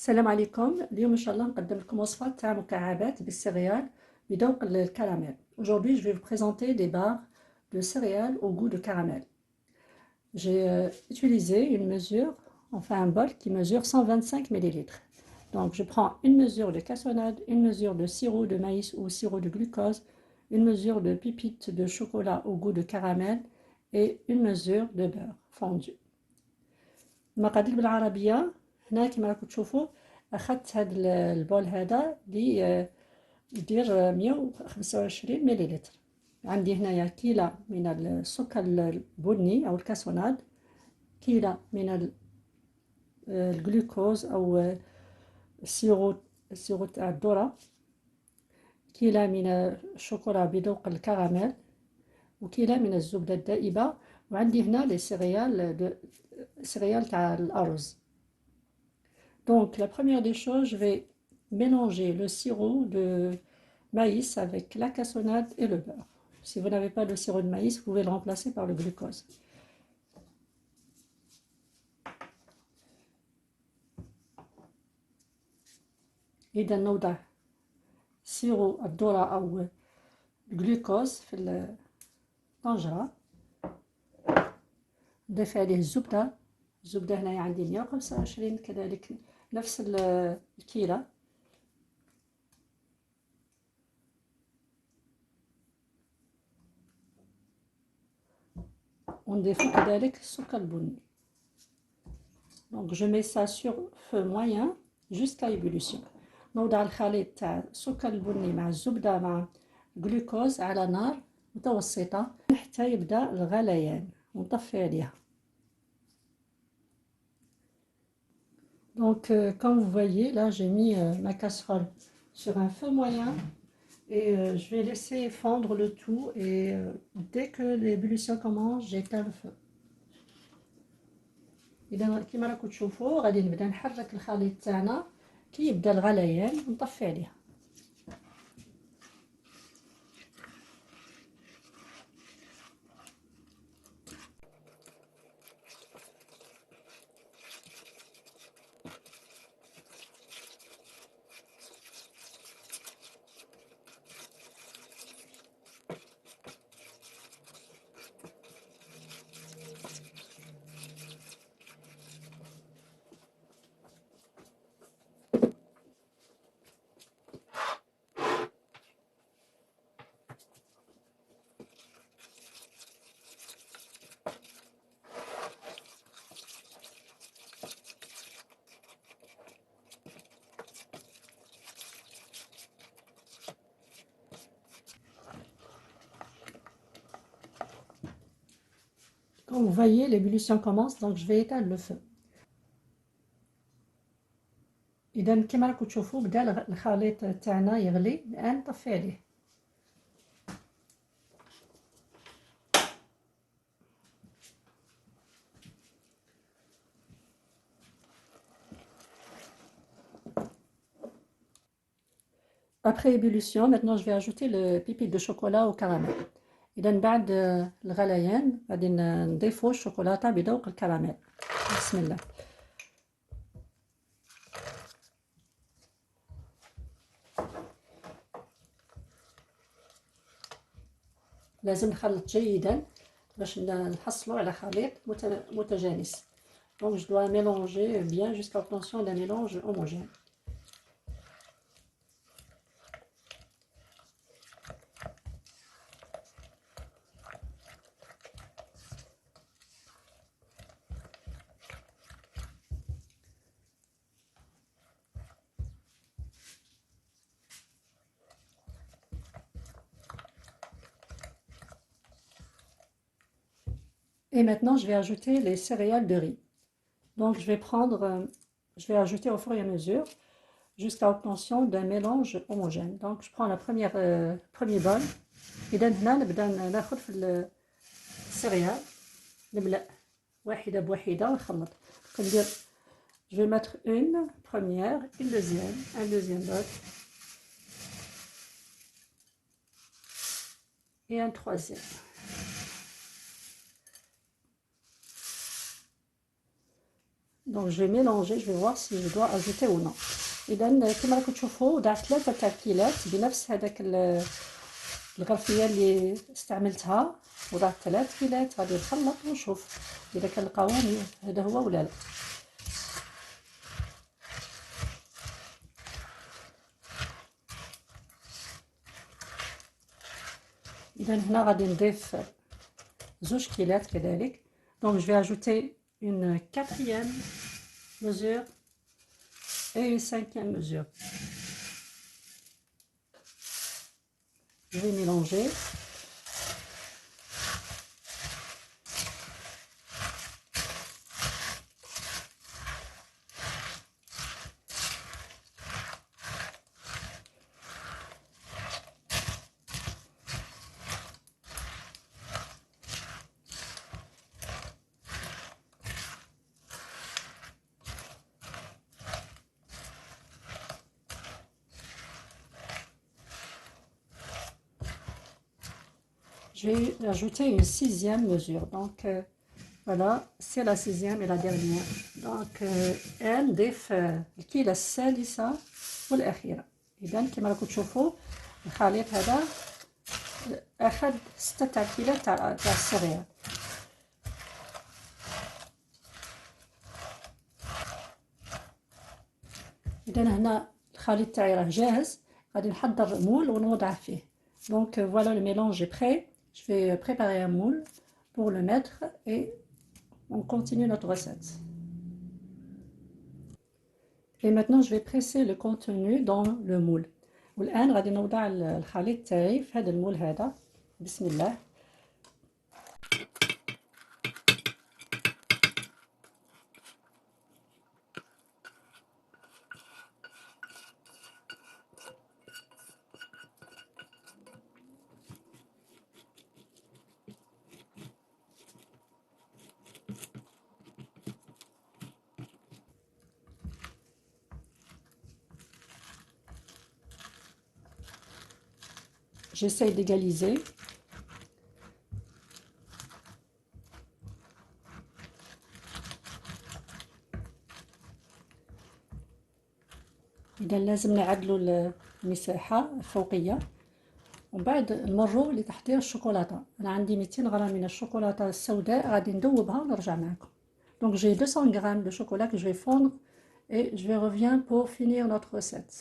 السلام عليكم. اليوم ان شاء الله نقدم لكم وصفه تاع مكعبات بالسيريال بذوق الكراميل. Aujourd'hui, je vais vous présenter des barres de céréales au goût de caramel. J'ai utilisé une mesure, enfin un bol qui mesure 125 ml. Donc je prends une mesure de cassonade, une mesure de sirop de maïs ou sirop de glucose, une mesure de pépites de chocolat au goût de caramel et une mesure de beurre fondu. المقادير بالعربيه هنا كما راكم تشوفوا اخذت هذا البول هذا اللي يدير 125 مليلتر. عندي هنايا كيلة من السكر البني او الكاسوناد، كيلة من الجلوكوز او السيرو تاع الذرة، كيلة من الشوكولا بذوق الكراميل، وكيلة من الزبدة الدائبة، وعندي هنا لي céréales تاع الأرز. Donc la première des choses, je vais mélanger le sirop de maïs avec la cassonade et le beurre. Si vous n'avez pas de sirop de maïs, vous pouvez le remplacer par le glucose. إذا نوضع سيرو الذرة أو الجلوكوز في الطنجرة، نضيف عليه الزبدة هنايا عندي 125 كذلك نفس الكيلة، ونضيف كذلك السكر البني. Donc je mets ça sur feu moyen jusqu'à ébullition. نوضع الخليط تاع السكر البني مع الزبدة مع الجلوكوز على نار متوسطة حتى يبدأ الغليان ونطفي عليها. Donc comme vous voyez là, j'ai mis ma casserole sur un feu moyen et je vais laisser fondre le tout, et dès que l'ébullition commence, j'éteins le feu. إذا كما راكم تشوفوا غادي نبدا نحرك الخليط تاعنا كي يبدا الغليان ونطفي عليها. Comme vous voyez, l'ébullition commence, donc je vais éteindre le feu. إذا كما راكم تشوفوا بدا الخليط تاعنا يغلي، الآن نطفي عليه. Après ébullition, maintenant je vais ajouter le pépite de chocolat au caramel. إذا بعد الغليان غادي نضيفوا الشوكولاتة بذوق الكراميل. بسم الله. لازم نخلط جيدا باش نحصلوا على خليط متجانس. Donc je dois mélanger bien jusqu'à l'obtention d'un mélange homogène. Et maintenant, je vais ajouter les céréales de riz. Donc, je vais ajouter au fur et à mesure jusqu'à l'obtention d'un mélange homogène. Donc, je prends la premier bol. إذا هنا نبدأ ناخذ في السيريال، نملأ واحدة بواحدة ونخلط. كندير je vais mettre une première, une deuxième, un deuxième bol et un troisième. Donc je vais mélanger, je vais voir si je dois ajouter ou non. إذا كما راكم تشوفوا ودعت 3 تركيلات بنفس هذاك الغرفية اللي استعملتها، وضعت 3 كيلات. غادي نخلط ونشوف إذا كان القوام هذا هو ولا لا. إذا هنا غادي نضيف 2 كيلات كذلك. Donc je vais ajouter une 4e mesure et une 5e mesure. Je vais mélanger. Je vais ajouter une 6e mesure. Donc voilà, c'est la 6e et la dernière. Donc نضيف الكيلة السادسة والأخيرة. إذا كما راكم تشوفوا الخليط هذا أخذ 6 تركيلات تاع السيريال. إذا هنا الخليط تاعي راه جاهز، غادي نحضر مول ونوضعه فيه. Donc voilà, le mélange est prêt. Je vais préparer un moule pour le mettre et on continue notre recette. Et maintenant je vais presser le contenu dans le moule. والآن غادي نوضع الخليط تاعي في هذا المول هذا. بسم الله. J'essaye d'égaliser. إذا لازم نعدلوا المساحة الفوقية ومن بعد نمروا لتحضير الشوكولاتة. أنا عندي 200 غرام من الشوكولاتة السوداء غادي ندوبها ونرجع معكم. Donc j'ai 200 grammes de chocolat que je vais fondre et je vais reviens pour finir notre recette.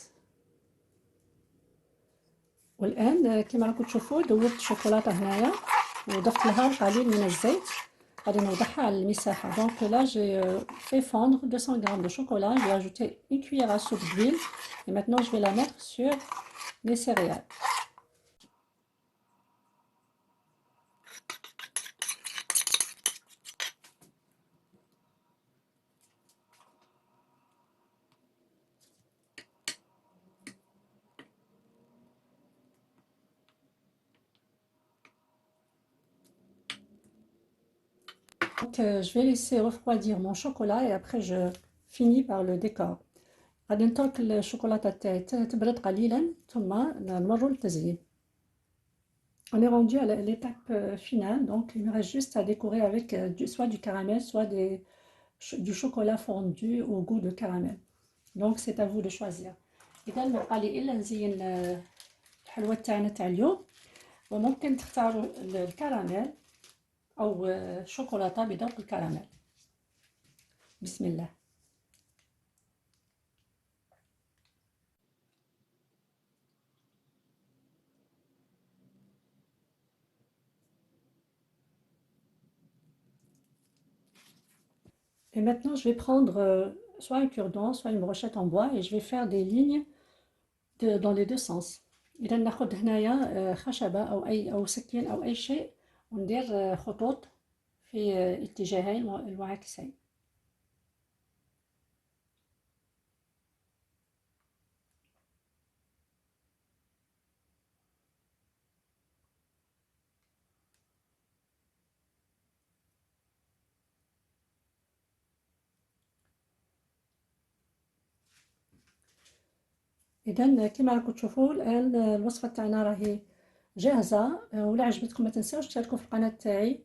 والآن كما راكم تشوفوا دوبت الشوكولاتة هنايا وضفت لها القليل من الزيت. غادي نوضعها على المساحة. Donc là j'ai fait fondre 200 grammes de chocolat. J'ai ajouté une cuillère à soupe d'huile et maintenant je vais la mettre sur les céréales. Donc je vais laisser refroidir mon chocolat et après je finis par le décor. غادي نترك الشوكولاتة تاعي تبرد قليلا ثم نمروا للتزيين. On est rendu à l'étape finale, donc il me reste juste à décorer avec soit du caramel, soit du chocolat fondu au goût de caramel. Donc c'est à vous de choisir. إذا بقى لي إلا نزين الحلوى تاعنا تاع اليوم، وممكن تختاروا الكراميل أو شوكولاتة بذوق الكراميل. بسم الله. Et maintenant, je vais prendre soit un cure-dent, soit une brochette en bois et je vais faire des lignes dans les deux sens. إذا ناخد هنايا خشبة أو سكين أو أي شيء وندير خطوط في اتجاهين المعاكسين. إذا كما راكم تشوفوا الآن الوصفة تاعنا راهي جاهزة. ولا عجبتكم ما تنساوش تشاركوا في القناة تاعي.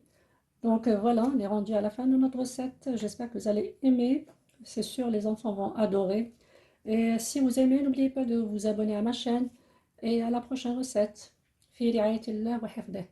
Donc voilà, on est rendu à la fin de notre recette. J'espère que vous allez aimer. C'est sûr, les enfants vont adorer. Et si vous aimez, n'oubliez pas de vous abonner à ma chaîne et à la prochaine recette. في رعاية الله وحفظه.